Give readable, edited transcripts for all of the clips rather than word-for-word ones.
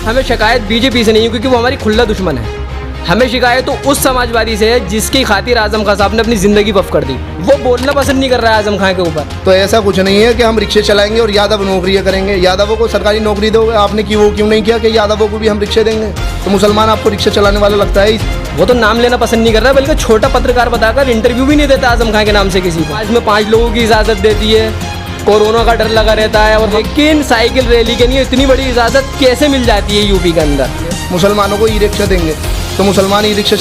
हमें शिकायत बीजेपी से नहीं है, क्योंकि वो हमारी खुल्ला दुश्मन है। हमें शिकायत तो उस समाजवादी से है जिसकी खातिर आजम खान साहब ने अपनी ज़िंदगी वफ कर दी। वो बोलना पसंद नहीं कर रहा है आजम खान के ऊपर। तो ऐसा कुछ नहीं है कि हम रिक्शे चलाएंगे और यादव नौकरियाँ करेंगे। यादवों को सरकारी नौकरी दोगे, आपने क्यों नहीं किया कि यादवों को भी हम रिक्शे देंगे? तो मुसलमान आपको रिक्शा चलाने वाला लगता है? वो तो नाम लेना पसंद नहीं कर रहा, बल्कि छोटा पत्रकार बताकर इंटरव्यू भी नहीं देता आजम खान के नाम से किसी को। आज में 5 लोगों की इजाज़त देती है, कोरोना का डर लगा रहता है, और लेकिन साइकिल रैली के लिए इतनी बड़ी इजाज़त कैसे मिल जाती है यूपी के अंदर? मुसलमानों को ई रिक्शा देंगे तो मुसलमान ई रिक्शा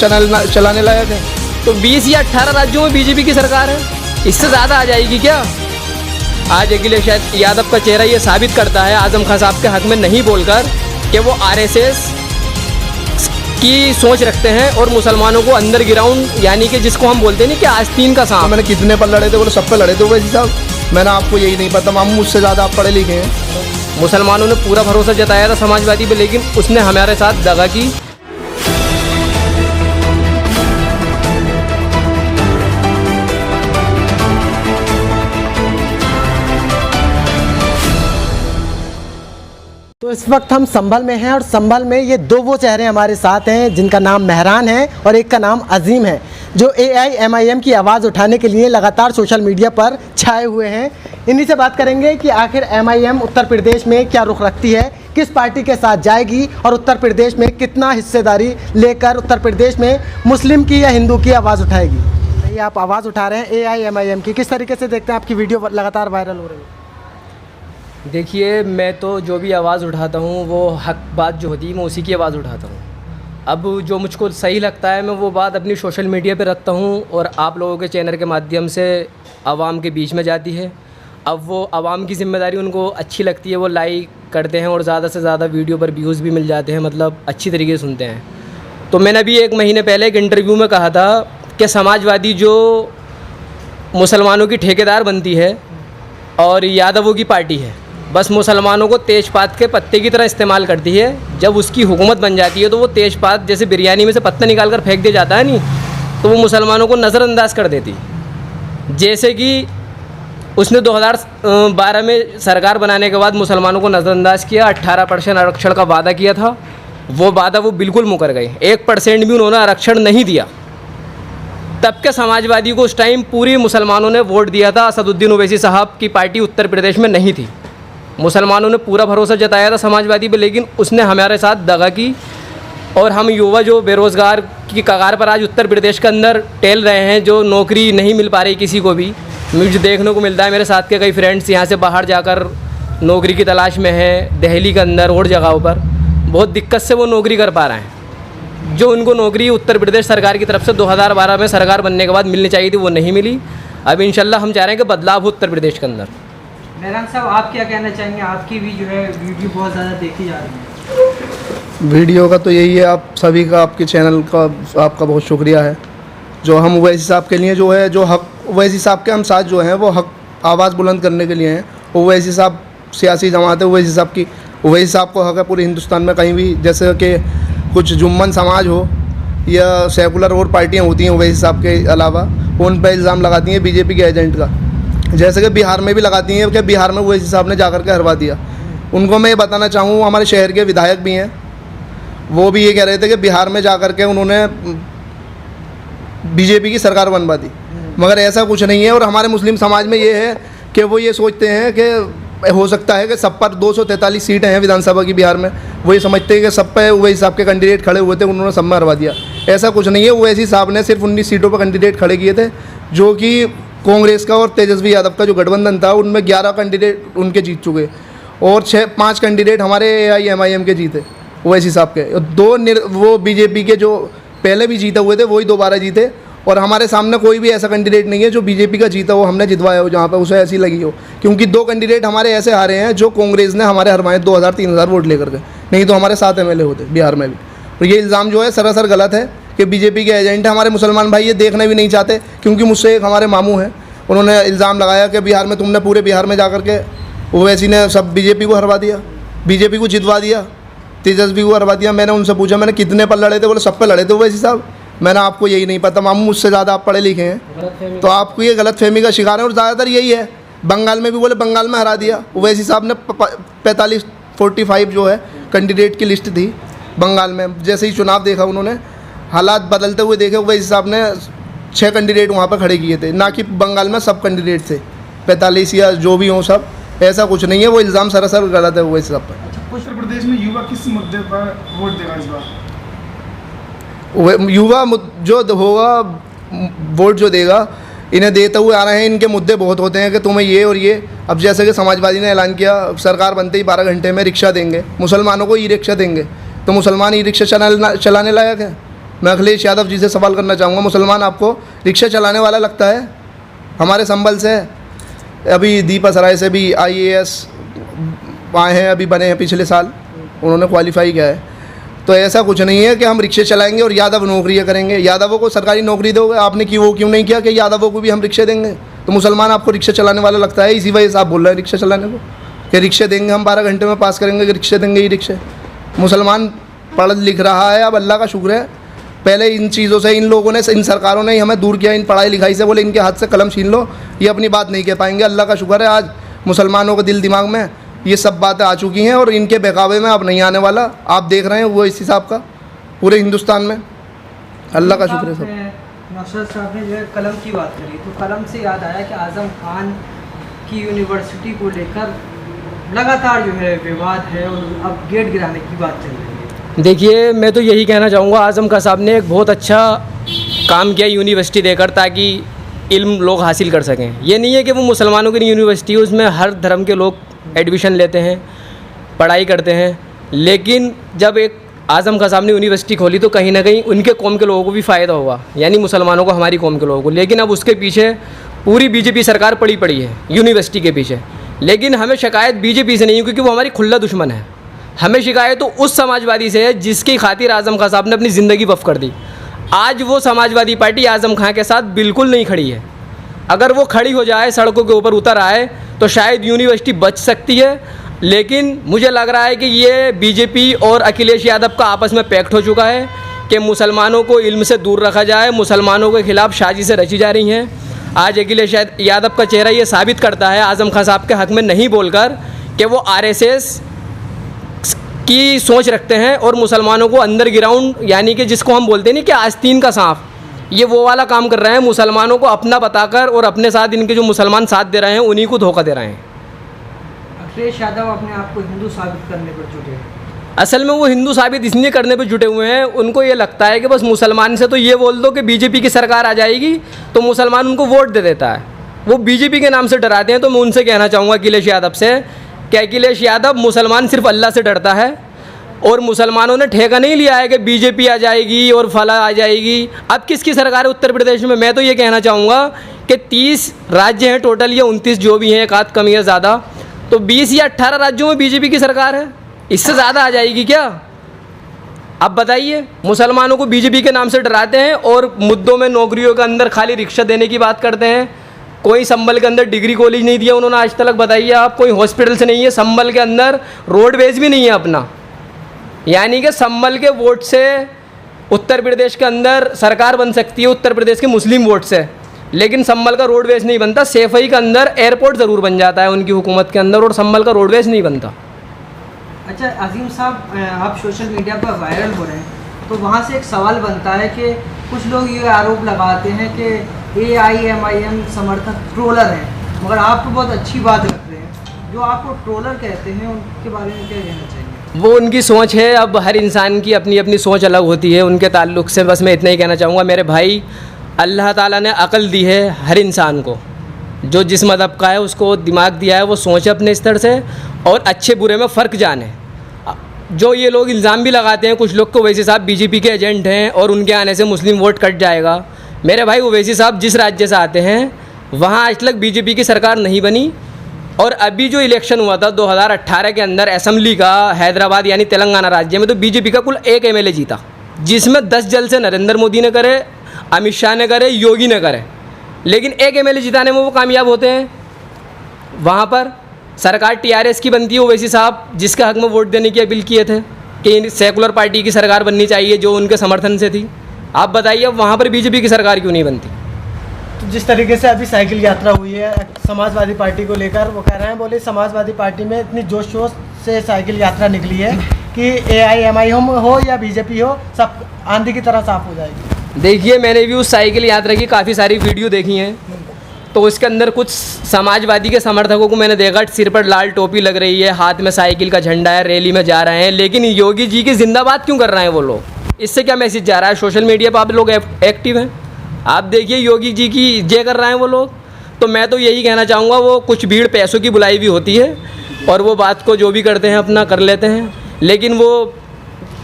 चलाने लायक है? तो 20 या 18 राज्यों में बीजेपी की सरकार है, इससे ज़्यादा आ जाएगी क्या? आज अखिलेश यादव का चेहरा ये साबित करता है आजम खान साहब के हक में नहीं बोलकर कि वो आरएसएस की सोच रखते हैं और मुसलमानों को अंदर ग्राउंड, यानी कि जिसको हम बोलते हैं कि आस्तीन का सांप। मैंने कितने पर लड़े थे? बोले सब पे लड़े थे वैसे साहब। मैंने आपको यही नहीं पता, मामू मुझसे ज़्यादा आप पढ़े लिखे हैं। मुसलमानों ने पूरा भरोसा जताया था समाजवादी पे, लेकिन उसने हमारे साथ दगा की। तो इस वक्त हम संभल में हैं और संभल में ये वो चेहरे हमारे साथ हैं जिनका नाम मेहरान है और एक का नाम अजीम है, जो AIMIM की आवाज़ उठाने के लिए लगातार सोशल मीडिया पर छाए हुए हैं। इन्हीं से बात करेंगे कि आखिर MIM उत्तर प्रदेश में क्या रुख रखती है, किस पार्टी के साथ जाएगी और उत्तर प्रदेश में कितना हिस्सेदारी लेकर उत्तर प्रदेश में मुस्लिम की या हिंदू की आवाज़ उठाएगी। ये आप आवाज़ उठा रहे हैं AIMIM की, किस तरीके से देखते हैं? आपकी वीडियो लगातार वायरल हो रही है। देखिए, मैं तो जो भी आवाज़ उठाता हूँ वो हक बात जो होती है मैं उसी की आवाज़ उठाता हूँ। अब जो मुझको सही लगता है मैं वो बात अपनी सोशल मीडिया पे रखता हूँ और आप लोगों के चैनल के माध्यम से आवाम के बीच में जाती है। अब वो आवाम की ज़िम्मेदारी उनको अच्छी लगती है, वो लाइक करते हैं और ज़्यादा से ज़्यादा वीडियो पर व्यूज़ भी मिल जाते हैं, मतलब अच्छी तरीके से सुनते हैं। तो मैंने अभी 1 महीने पहले एक इंटरव्यू में कहा था कि समाजवादी जो मुसलमानों की ठेकेदार बनती है और यादवों की पार्टी है, बस मुसलमानों को तेज़पात के पत्ते की तरह इस्तेमाल करती है। जब उसकी हुकूमत बन जाती है तो वो तेज़पात जैसे बिरयानी में से पत्ता निकाल कर फेंक दिया जाता है नहीं, तो वो मुसलमानों को नज़रअंदाज कर देती। जैसे कि उसने 2012 में सरकार बनाने के बाद मुसलमानों को नज़रअंदाज किया, 18% आरक्षण का वादा किया था, वो वादा वो बिल्कुल मुकर गए। 1% भी उन्होंने आरक्षण नहीं दिया। तब के समाजवादी को उस टाइम पूरी मुसलमानों ने वोट दिया था। असदुद्दीन ओवैसी साहब की पार्टी उत्तर प्रदेश में नहीं थी। मुसलमानों ने पूरा भरोसा जताया था समाजवादी पे, लेकिन उसने हमारे साथ दगा की और हम युवा जो बेरोज़गार की कगार पर आज उत्तर प्रदेश के अंदर टहल रहे हैं, जो नौकरी नहीं मिल पा रही किसी को भी। मुझे देखने को मिलता है मेरे साथ के कई फ्रेंड्स यहाँ से बाहर जाकर नौकरी की तलाश में हैं, दिल्ली के अंदर और जगहों पर बहुत दिक्कत से वो नौकरी कर पा रहे हैं। जो उनको नौकरी उत्तर प्रदेश सरकार की तरफ से 2012 में सरकार बनने के बाद मिलनी चाहिए थी, वो नहीं मिली। अब इंशाल्लाह हम चाह रहे हैं कि बदलाव हो उत्तर प्रदेश के अंदर। मेहरान साहब, आप क्या कहना चाहेंगे? आपकी भी जो है वीडियो बहुत ज़्यादा देखी जा रही है। वीडियो का तो यही है, आप सभी का, आपके चैनल का आपका बहुत शुक्रिया है। जो हम ओवैसी साहब के लिए जो है, जो हक ओवैसी साहब के हम साथ जो हैं वो हक आवाज़ बुलंद करने के लिए हैं। ओवैसी साहब सियासी जमात है ओवैसी साहब की, ओवैसी साहब को हक है पूरे हिंदुस्तान में कहीं भी, जैसे कि कुछ जुम्मन समाज हो या सेकुलर और पार्टियाँ होती हैं ओवैसी साहब के अलावा, उन पर इल्ज़ाम लगाती हैं बीजेपी के एजेंट का। जैसे कि बिहार में भी लगाती हैं कि बिहार में ओवैसी साहब ने जाकर के हरवा दिया। उनको मैं ये बताना चाहूँ, हमारे शहर के विधायक भी हैं, वो भी ये कह रहे थे कि बिहार में जाकर के उन्होंने बीजेपी की सरकार बनवा दी, मगर ऐसा कुछ नहीं है। और हमारे मुस्लिम समाज में ये है कि वो ये सोचते हैं कि हो सकता है कि सब पर 243 सीटें हैं विधानसभा की बिहार में, वो ये समझते हैं कि सब पे ओवैसी साहब के कैंडिडेट खड़े हुए थे, उन्होंने सब में हरवा दिया। ऐसा कुछ नहीं है। ओवैसी साहब ने सिर्फ 19 सीटों पर कैंडिडेट खड़े किए थे, जो कि कांग्रेस का और तेजस्वी यादव का जो गठबंधन था उनमें 11 कैंडिडेट उनके जीत चुके और 5 कैंडिडेट हमारे AIMIM के जीते ओवैसी साहब के। वो बीजेपी के जो पहले भी जीते हुए थे वही दोबारा जीते, और हमारे सामने कोई भी ऐसा कैंडिडेट नहीं है जो बीजेपी का जीता हो हमने जितवाया हो जहाँ पर उसे ऐसी लगी हो, क्योंकि 2 कैंडिडेट हमारे ऐसे हारे हैं जो कांग्रेस ने हमारे हरवाए 2000-3000 वोट लेकर के, नहीं तो हमारे 7 MLA होते बिहार में भी। और ये इल्ज़ाम जो है सरासर गलत है कि बीजेपी के एजेंट है। हमारे मुसलमान भाई ये देखना भी नहीं चाहते, क्योंकि मुझसे एक हमारे मामू हैं, उन्होंने इल्ज़ाम लगाया कि बिहार में तुमने पूरे बिहार में जाकर के ओवैसी ने सब बीजेपी को हरवा दिया, बीजेपी को जितवा दिया, तेजस्वी को हरवा दिया। मैंने उनसे पूछा, मैंने कितने पर लड़े थे? बोले सब पे लड़े थे ओवैसी साहब। मैंने आपको यही नहीं पता, मामू मुझसे ज़्यादा आप पढ़े लिखे हैं, तो आपको ये गलतफहमी का शिकार है। और ज़्यादातर यही है, बंगाल में भी बोले बंगाल में हरा दिया ओवैसी साहब ने 45-45 जो है कैंडिडेट की लिस्ट थी बंगाल में। जैसे ही चुनाव देखा उन्होंने, हालात बदलते हुए देखे, वही हिसाब ने 6 कैंडिडेट वहाँ पर खड़े किए थे, ना कि बंगाल में सब कैंडिडेट थे 45 या जो भी हों सब। ऐसा कुछ नहीं है, वो इल्ज़ाम सरासर गलत है वही हिसाब पर। उत्तर प्रदेश में युवा किस मुद्दे पर वोट देगा इस बार? युवा जो होगा वोट जो देगा, इन्हें देते हुए आ रहे हैं। इनके मुद्दे बहुत होते हैं कि तुम्हें ये और ये। अब जैसे कि समाजवादी ने ऐलान किया सरकार बनते ही 12 घंटे में रिक्शा देंगे, मुसलमानों को ई रिक्शा देंगे, तो मुसलमान ई रिक्शा चलाने लायक है? मैं अखिलेश यादव जी से सवाल करना चाहूँगा, मुसलमान आपको रिक्शा चलाने वाला लगता है? हमारे संभल से अभी दीपा सराय से भी IAS आए हैं, अभी बने हैं पिछले साल, उन्होंने क्वालिफाई किया है। तो ऐसा कुछ नहीं है कि हम रिक्शे चलाएंगे और यादव नौकरियाँ करेंगे। यादवों को सरकारी नौकरी दोगे, आपने वो क्यों नहीं किया कि यादवों को भी हम रिक्शे देंगे? तो मुसलमान आपको रिक्शा चलाने वाला लगता है, इसी वजह से आप बोल रहे हैं रिक्शा चलाने को कि रिक्शे देंगे हम 12 घंटे में पास करेंगे, कि रिक्शे देंगे ही रिक्शे। मुसलमान पढ़ लिख रहा है, अब अल्लाह का शुक्र है। पहले इन चीज़ों से इन लोगों ने, इन सरकारों ने हमें दूर किया, इन पढ़ाई लिखाई से। बोले इनके हाथ से कलम छीन लो, ये अपनी बात नहीं कह पाएंगे। अल्लाह का शुक्र है आज मुसलमानों के दिल दिमाग में ये सब बातें आ चुकी हैं और इनके बहकावे में अब नहीं आने वाला। आप देख रहे हैं वो इस हिसाब का पूरे हिंदुस्तान में। अल्लाह का शुक्र है सब। नौशाद साहब ने जो है कलम की बात करी, तो कलम से याद आया कि आज़म खान की यूनिवर्सिटी को लेकर लगातार जो है विवाद है और अब गेट गिराने की बात चल रही है। देखिए, मैं तो यही कहना चाहूँगा, आज़म खान साहब ने एक बहुत अच्छा काम किया यूनिवर्सिटी देकर, ताकि इल्म लोग हासिल कर सकें। ये नहीं है कि वो मुसलमानों की यूनिवर्सिटी है, उसमें हर धर्म के लोग एडमिशन लेते हैं, पढ़ाई करते हैं। लेकिन जब एक आज़म खान साहब ने यूनिवर्सिटी खोली तो कहीं ना कहीं उनके कौम के लोगों को भी फ़ायदा होगा, यानी मुसलमानों को, हमारी कौम के लोगों को। लेकिन अब उसके पीछे पूरी बीजेपी सरकार पड़ी है यूनिवर्सिटी के पीछे। लेकिन हमें शिकायत बीजेपी से नहीं है, क्योंकि वो हमारी खुला दुश्मन है। हमें शिकायत तो उस समाजवादी से है जिसकी खातिर आज़म खान साहब ने अपनी ज़िंदगी वफ़ कर दी। आज वो समाजवादी पार्टी आज़म खान के साथ बिल्कुल नहीं खड़ी है। अगर वो खड़ी हो जाए, सड़कों के ऊपर उतर आए, तो शायद यूनिवर्सिटी बच सकती है। लेकिन मुझे लग रहा है कि ये बीजेपी और अखिलेश यादव का आपस में पैक्ट हो चुका है कि मुसलमानों को इल्म से दूर रखा जाए, मुसलमानों के खिलाफ साजिशें रची जा रही हैं। आज अखिलेश यादव का चेहरा ये साबित करता है आज़म खान साहब के हक़ में नहीं बोलकर कि वो RSS की सोच रखते हैं और मुसलमानों को अंदर ग्राउंड, यानी कि जिसको हम बोलते हैं नहीं कि आस्तीन का सांप, ये वो वाला काम कर रहे हैं। मुसलमानों को अपना बताकर और अपने साथ इनके जो मुसलमान साथ दे रहे हैं उन्हीं को धोखा दे रहे हैं। अखिलेश यादव अपने आप को हिंदू साबित करने पर जुटे हैं। असल में वो हिंदू साबित इसलिए करने पर जुटे हुए हैं, उनको ये लगता है कि बस मुसलमान से तो ये बोल दो कि बीजेपी की सरकार आ जाएगी तो मुसलमान उनको वोट दे देता है। वो बीजेपी के नाम से डराते हैं। तो मैं उनसे कहना चाहूँगा अखिलेश यादव से कि अखिलेश यादव, मुसलमान सिर्फ अल्लाह से डरता है और मुसलमानों ने ठेका नहीं लिया है कि बीजेपी आ जाएगी और फला आ जाएगी। अब किसकी सरकार है उत्तर प्रदेश में? मैं तो ये कहना चाहूँगा कि 30 राज्य हैं टोटल, या 29 जो भी हैं, एक आध कम या ज़्यादा, तो 20 या 18 राज्यों में बीजेपी की सरकार है। इससे ज़्यादा आ जाएगी क्या? अब बताइए। मुसलमानों को बीजेपी के नाम से डराते हैं और मुद्दों में, नौकरियों के अंदर खाली रिक्शा देने की बात करते हैं। कोई संभल के अंदर डिग्री कॉलेज नहीं दिया उन्होंने आज तक, बताइए आप। कोई हॉस्पिटल से नहीं है संभल के अंदर, रोडवेज भी नहीं है अपना। यानी कि संभल के वोट से उत्तर प्रदेश के अंदर सरकार बन सकती है, उत्तर प्रदेश के मुस्लिम वोट से, लेकिन संभल का रोडवेज नहीं बनता। सेफई के अंदर एयरपोर्ट ज़रूर बन जाता है उनकी हुकूमत के अंदर, और संभल का रोडवेज नहीं बनता। अच्छा अजीम साहब, आप सोशल मीडिया पर वायरल हो रहे हैं, तो वहाँ से एक सवाल बनता है कि कुछ लोग ये आरोप लगाते हैं कि AIMIM समर्थक ट्रोलर हैं, मगर आप तो बहुत अच्छी बात रख रहे हैं। जो आपको ट्रोलर कहते हैं उनके बारे में क्या कहना चाहिए? वो उनकी सोच है। अब हर इंसान की अपनी अपनी सोच अलग होती है उनके ताल्लुक़ से। बस मैं इतना ही कहना चाहूँगा मेरे भाई, अल्लाह ताला ने अक़ल दी है हर इंसान को, जो जिस मज़हब का है उसको दिमाग दिया है, वो सोचे अपने स्तर से और अच्छे बुरे में फ़र्क जाने। जो ये लोग इल्ज़ाम भी लगाते हैं कुछ लोग को, वैसे साहब बीजेपी के एजेंट हैं और उनके आने से मुस्लिम वोट कट जाएगा। मेरे भाई, ओवैसी साहब जिस राज्य से आते हैं वहाँ आज तक बीजेपी की सरकार नहीं बनी। और अभी जो इलेक्शन हुआ था 2018 के अंदर असेंबली का, हैदराबाद यानी तेलंगाना राज्य में, तो बीजेपी का कुल 1 MLA जीता, जिसमें 10 जलसे नरेंद्र मोदी ने करे, अमित शाह ने करे, योगी ने करे। लेकिन 1 MLA जिताने में वो कामयाब होते हैं। वहाँ पर सरकार TRS की बनती है। ओवैसी साहब जिसके हक़ में वोट देने की अपील किए थे कि सेकुलर पार्टी की सरकार बननी चाहिए, जो उनके समर्थन से थी। आप बताइए अब वहाँ पर बीजेपी की सरकार क्यों नहीं बनती? तो जिस तरीके से अभी साइकिल यात्रा हुई है समाजवादी पार्टी को लेकर, वो कह रहे हैं, बोले समाजवादी पार्टी में इतनी जोश शोश से साइकिल यात्रा निकली है कि AIMIM हो या BJP हो, सब आंधी की तरह साफ हो जाएगी? देखिए, मैंने भी उस साइकिल यात्रा की काफ़ी सारी वीडियो देखी हैं, तो उसके अंदर कुछ समाजवादी के समर्थकों को मैंने देखा, सिर पर लाल टोपी लग रही है, हाथ में साइकिल का झंडा है, रैली में जा रहे हैं, लेकिन योगी जी की जिंदाबाद क्यों कर रहे हैं वो लोग? इससे क्या मैसेज जा रहा है? सोशल मीडिया पर आप लोग एक्टिव हैं, आप देखिए योगी जी की जय कर रहे हैं वो लोग। तो मैं तो यही कहना चाहूँगा, वो कुछ भीड़ पैसों की बुलाई भी होती है और वो बात को जो भी करते हैं अपना कर लेते हैं, लेकिन वो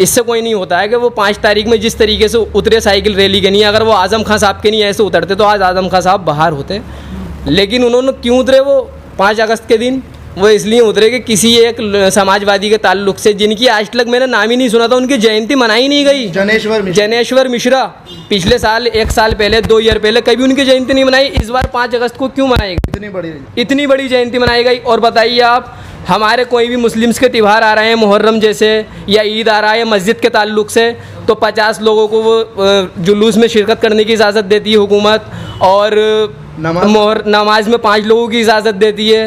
इससे कोई नहीं होता है कि वो 5 तारीख में जिस तरीके से उतरे साइकिल रैली के नहीं, अगर वो आज़म खां साहब के नहीं ऐसे उतरते तो आज आज़म खां साहब बाहर होते। लेकिन उन्होंने क्यों उतरे वो 5 अगस्त के दिन? वो इसलिए उतरे कि किसी एक समाजवादी के ताल्लुक से, जिनकी आज तक मैंने नाम ही नहीं सुना था, उनकी जयंती मनाई नहीं गई। जनेश्वर मिश्रा पिछले साल, 1 साल पहले, 2 ईयर पहले कभी उनकी जयंती नहीं मनाई। इस बार 5 अगस्त को क्यों मनाई गई? इतनी बड़ी जयंती मनाई गई। और बताइए आप, हमारे कोई भी मुस्लिम्स के त्यौहार आ रहे हैं, मुहर्रम जैसे, या ईद आ रहा है मस्जिद के ताल्लुक से, तो 50 लोगों को वो जुलूस में शिरकत करने की इजाज़त देती है हुकूमत, और नमाज में 5 लोगों की इजाज़त देती है।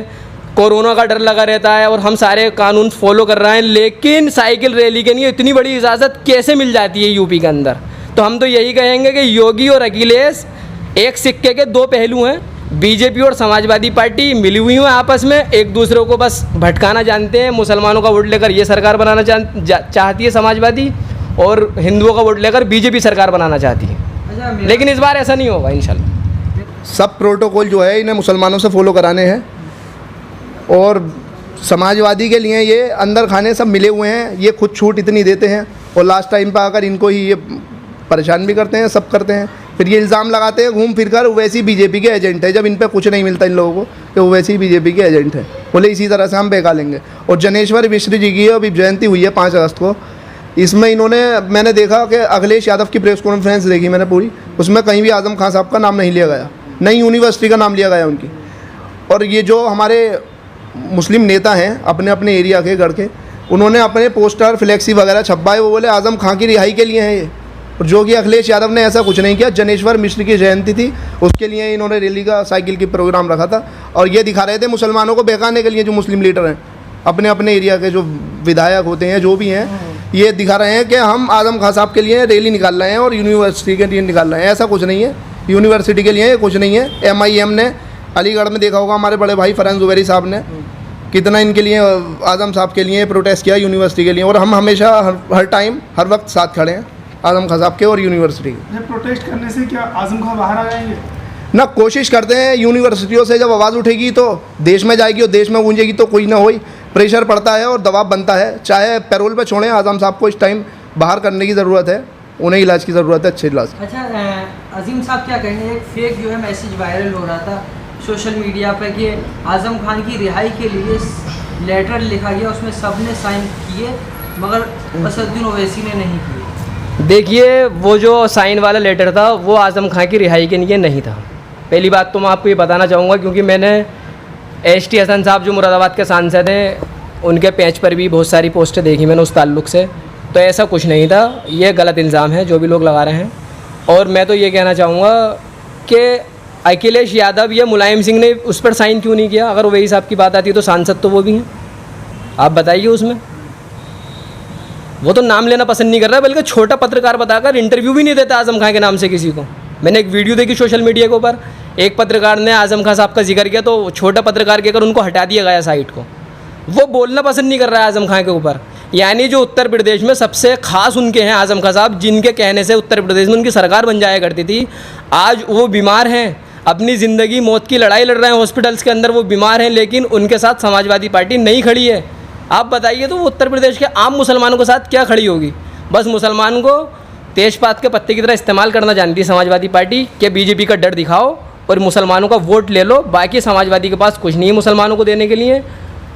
कोरोना का डर लगा रहता है और हम सारे कानून फॉलो कर रहे हैं, लेकिन साइकिल रैली के लिए इतनी बड़ी इजाज़त कैसे मिल जाती है यूपी के अंदर? तो हम तो यही कहेंगे कि योगी और अखिलेश एक सिक्के के 2 पहलू हैं। बीजेपी और समाजवादी पार्टी मिली हुई हैं आपस में, एक दूसरे को बस भटकाना जानते हैं। मुसलमानों का वोट लेकर ये सरकार बनाना चाहती है समाजवादी, और हिंदुओं का वोट लेकर बीजेपी सरकार बनाना चाहती है। लेकिन इस बार ऐसा नहीं होगा इंशाल्लाह। सब प्रोटोकॉल जो है इन्हें मुसलमानों से फॉलो कराने हैं, और समाजवादी के लिए ये अंदर खाने सब मिले हुए हैं। ये खुद छूट इतनी देते हैं और लास्ट टाइम पर आकर इनको ही ये परेशान भी करते हैं, सब करते हैं। फिर ये इल्ज़ाम लगाते हैं घूम फिर कर वैसी बीजेपी के एजेंट है, जब इन पे कुछ नहीं मिलता इन लोगों को कि वो वैसी बीजेपी के एजेंट है। बोले इसी तरह से हम बेका लेंगे। और जनेश्वर मिश्र जी की अभी जयंती हुई है 5 अगस्त को, इसमें इन्होंने, मैंने देखा कि अखिलेश यादव की प्रेस कॉन्फ्रेंस देखी मैंने पूरी, उसमें कहीं भी आज़म खां साहब का नाम नहीं लिया गया, नई यूनिवर्सिटी का नाम लिया गया उनकी। और ये जो हमारे मुस्लिम नेता हैं अपने अपने एरिया के गढ़ के, उन्होंने अपने पोस्टर फ्लैक्सी वगैरह छपवाए, वो बोले आज़म खां की रिहाई के लिए हैं ये। और जो कि अखिलेश यादव ने ऐसा कुछ नहीं किया। जनेश्वर मिश्र की जयंती थी, उसके लिए इन्होंने रैली का साइकिल की प्रोग्राम रखा था, और ये दिखा रहे थे मुसलमानों को बहकाने के लिए। जो मुस्लिम लीडर हैं अपने अपने एरिया के, जो विधायक होते हैं, जो भी हैं, ये दिखा रहे हैं कि हम आज़म खां साहब के लिए रैली निकाल रहे हैं और यूनिवर्सिटी के लिए निकाल रहे हैं। ऐसा कुछ नहीं है, यूनिवर्सिटी के लिए कुछ नहीं है। MIM ने अलीगढ़ में देखा होगा, हमारे बड़े भाई फरहान जुबैरी साहब ने कितना इनके लिए, आज़म साहब के लिए प्रोटेस्ट किया, यूनिवर्सिटी के लिए। और हम हमेशा हर टाइम हर वक्त साथ खड़े हैं आज़म खां साहब के और यूनिवर्सिटी के। प्रोटेस्ट करने से क्या आज़म खां बाहर आ जाएंगे? ना, कोशिश करते हैं। यूनिवर्सिटियों से जब आवाज़ उठेगी तो देश में जाएगी, और देश में गूंजेगी तो कोई ना होई प्रेशर पड़ता है और दबाव बनता है। चाहे पैरोल पे छोड़ें, आज़म साहब को इस टाइम बाहर करने की ज़रूरत है, उन्हें इलाज की ज़रूरत है, अच्छे इलाज। अच्छा, अजीम साहब क्या कहेंगे, एक फेक जो है मैसेज वायरल हो रहा था सोशल मीडिया पे कि आज़म खान की रिहाई के लिए लेटर लिखा गया, उसमें सब ने साइन किए मगर असदुद्दीन ओवैसी ने नहीं किए। देखिए, वो जो साइन वाला लेटर था वो आज़म खां की रिहाई के लिए नहीं था। पहली बात तो मैं आपको ये बताना चाहूँगा, क्योंकि मैंने ST हसन साहब जो मुरादाबाद के सांसद हैं, उनके पेज पर भी बहुत सारी पोस्टें देखी मैंने उस ताल्लुक़ से, तो ऐसा कुछ नहीं था। ये गलत इल्ज़ाम है जो भी लोग लगा रहे हैं। और मैं तो ये कहना चाहूँगा कि अखिलेश यादव या मुलायम सिंह ने उस पर साइन क्यों नहीं किया? अगर वही साहब की बात आती है तो सांसद तो वो भी हैं, आप बताइए। उसमें वो तो नाम लेना पसंद नहीं कर रहा, बल्कि छोटा पत्रकार बताकर इंटरव्यू भी नहीं देता आज़म खां के नाम से किसी को। मैंने एक वीडियो देखी सोशल मीडिया के ऊपर, एक पत्रकार ने आज़म खां साहब का जिक्र किया तो छोटा पत्रकार कहकर उनको हटा दिया गया साइट को। वो बोलना पसंद नहीं कर रहा है आज़म खां के ऊपर। यानी जो उत्तर प्रदेश में सबसे खास उनके हैं आज़म खां साहब, जिनके कहने से उत्तर प्रदेश में उनकी सरकार बन जाया करती थी, आज वो बीमार हैं, अपनी ज़िंदगी मौत की लड़ाई लड़ रहे हैं हॉस्पिटल्स के अंदर, वो बीमार हैं, लेकिन उनके साथ समाजवादी पार्टी नहीं खड़ी है। आप बताइए, तो वो उत्तर प्रदेश के आम मुसलमानों के साथ क्या खड़ी होगी? बस मुसलमान को तेजपात के पत्ते की तरह इस्तेमाल करना जानती है समाजवादी पार्टी कि बीजेपी का डर दिखाओ और मुसलमानों का वोट ले लो। बाकी समाजवादी के पास कुछ नहीं है मुसलमानों को देने के लिए।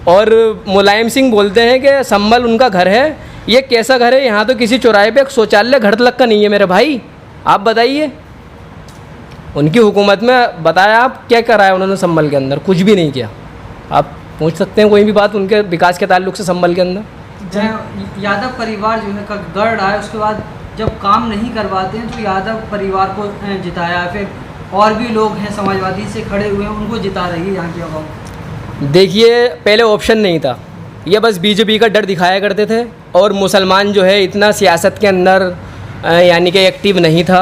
और मुलायम सिंह बोलते हैं कि संभल उनका घर है। ये कैसा घर है? यहाँ तो किसी चौराहे पे एक शौचालय घर तक का नहीं है मेरे भाई। आप बताइए, उनकी हुकूमत में बताया आप क्या करा है उन्होंने संभल के अंदर? कुछ भी नहीं किया। आप पूछ सकते हैं कोई भी बात उनके विकास के ताल्लुक से संभल के अंदर। यादव परिवार जो है का गढ़ रहा है, उसके बाद जब काम नहीं करवाते हैं तो यादव परिवार को जिताया, फिर और भी लोग हैं समाजवादी से खड़े हुए हैं उनको जिता रही है यहाँ की आवाम। देखिए, पहले ऑप्शन नहीं था, ये बस बीजेपी का डर दिखाया करते थे। और मुसलमान जो है इतना सियासत के अंदर यानी कि एक्टिव नहीं था,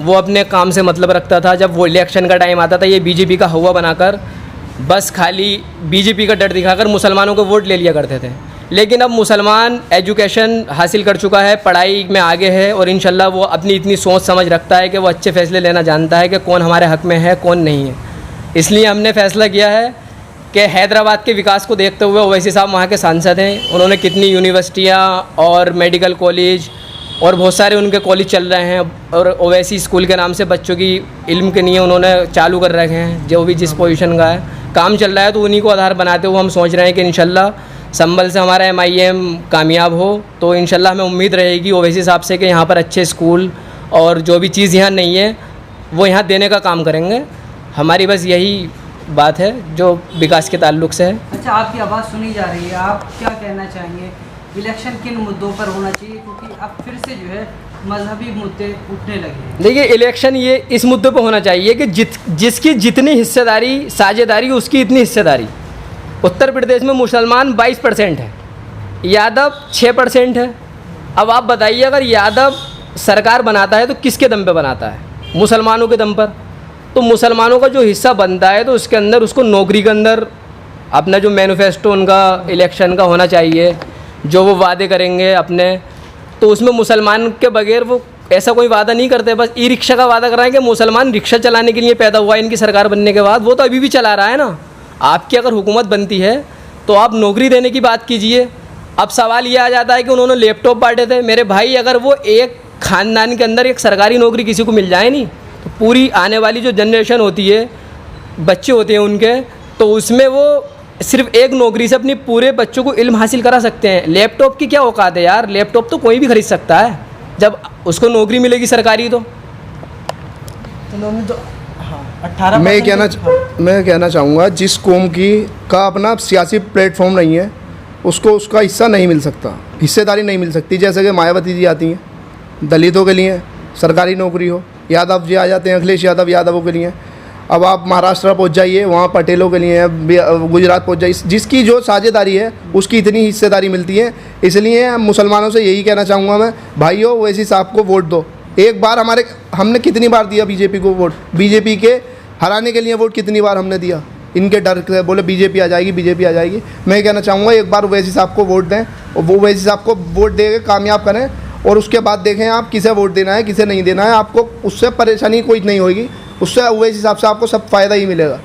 वो अपने काम से मतलब रखता था। जब वो इलेक्शन का टाइम आता था ये बीजेपी का हवा बनाकर बस खाली बीजेपी का डर दिखाकर मुसलमानों को वोट ले लिया करते थे। लेकिन अब मुसलमान एजुकेशन हासिल कर चुका है, पढ़ाई में आगे है और इंशाल्लाह वो अपनी इतनी सोच समझ रखता है कि वो अच्छे फ़ैसले लेना जानता है कि कौन हमारे हक़ में है कौन नहीं है। इसलिए हमने फ़ैसला किया है कि हैदराबाद के विकास को देखते हुए ओवैसी साहब वहाँ के सांसद हैं, उन्होंने कितनी यूनिवर्सिटियाँ और मेडिकल कॉलेज और बहुत सारे उनके कॉलेज चल रहे हैं और ओवैसी स्कूल के नाम से बच्चों की इल्म के लिए उन्होंने चालू कर रखे हैं। जो भी जिस पोजीशन का है काम चल रहा है तो उन्हीं को आधार बनाते हुए हम सोच रहे हैं कि इंशाल्लाह संभल से हमारा MIM कामयाब हो तो इंशाल्लाह हमें उम्मीद रहेगी ओवैसी साहब से कि यहाँ पर अच्छे स्कूल और जो भी चीज़ यहाँ नहीं है वो यहाँ देने का काम करेंगे। हमारी बस यही बात है जो विकास के ताल्लुक से है। अच्छा, आपकी आवाज़ सुनी जा रही है, आप क्या कहना चाहेंगे? इलेक्शन किन मुद्दों पर होना चाहिए, क्योंकि अब फिर से जो है मजहबी मुद्दे उठने लगे हैं। देखिए, इलेक्शन ये इस मुद्दे पर होना चाहिए कि जिसकी जितनी हिस्सेदारी साझेदारी उसकी इतनी हिस्सेदारी। उत्तर प्रदेश में मुसलमान 22% है, यादव 6% है। अब आप बताइए, अगर यादव सरकार बनाता है तो किसके दम पे बनाता है? मुसलमानों के दम पर। तो मुसलमानों का जो हिस्सा बनता है तो उसके अंदर उसको नौकरी के अंदर अपना जो मैनिफेस्टो उनका इलेक्शन का होना चाहिए, जो वो वादे करेंगे अपने, तो उसमें मुसलमान के बगैर वो ऐसा कोई वादा नहीं करते। बस ई रिक्शा का वादा कर रहे हैं कि मुसलमान रिक्शा चलाने के लिए पैदा हुआ है इनकी सरकार बनने के बाद, वो तो अभी भी चला रहा है ना। आपकी अगर हुकूमत बनती है तो आप नौकरी देने की बात कीजिए। अब सवाल ये आ जाता है कि उन्होंने लैपटॉप बांटे थे। मेरे भाई, अगर वो एक ख़ानदान के अंदर एक सरकारी नौकरी किसी को मिल जाए नहीं तो पूरी आने वाली जो जनरेशन होती है, बच्चे होते हैं उनके, तो उसमें वो सिर्फ एक नौकरी से अपनी पूरे बच्चों को इल्म हासिल करा सकते हैं। लैपटॉप की क्या औकात है यार? लैपटॉप तो कोई भी खरीद सकता है जब उसको नौकरी मिलेगी सरकारी। तो उन्होंने तो 18 मैं कहना चाहूँगा जिस कौम की का अपना सियासी प्लेटफॉर्म नहीं है उसको उसका हिस्सा नहीं मिल सकता, हिस्सेदारी नहीं मिल सकती। जैसे कि मायावती जी आती हैं, दलितों के लिए सरकारी नौकरी हो, यादव जी आ जाते हैं, अखिलेश यादव यादवों के लिए। अब आप महाराष्ट्र पहुंच जाइए, वहाँ पटेलों के लिए है, गुजरात पहुंच जाइए, जिसकी जो साझेदारी है उसकी इतनी हिस्सेदारी मिलती है। इसलिए मुसलमानों से यही कहना चाहूँगा मैं, भाइयों ओवैसी साहब को वोट दो। एक बार हमने कितनी बार दिया बीजेपी को वोट? बीजेपी के हराने के लिए वोट कितनी बार हमने दिया? इनके डर से बोले बीजेपी आ जाएगी, बीजेपी आ जाएगी। मैं कहना चाहूँगा एक बार ओवैसी साहब को वोट दें और वो ओवैसी साहब को वोट दे के कामयाब करें और उसके बाद देखें आप किसे वोट देना है किसे नहीं देना है। आपको उससे परेशानी कोई नहीं होगी, उससे ओवैसी साहब से आपको सब फ़ायदा ही मिलेगा।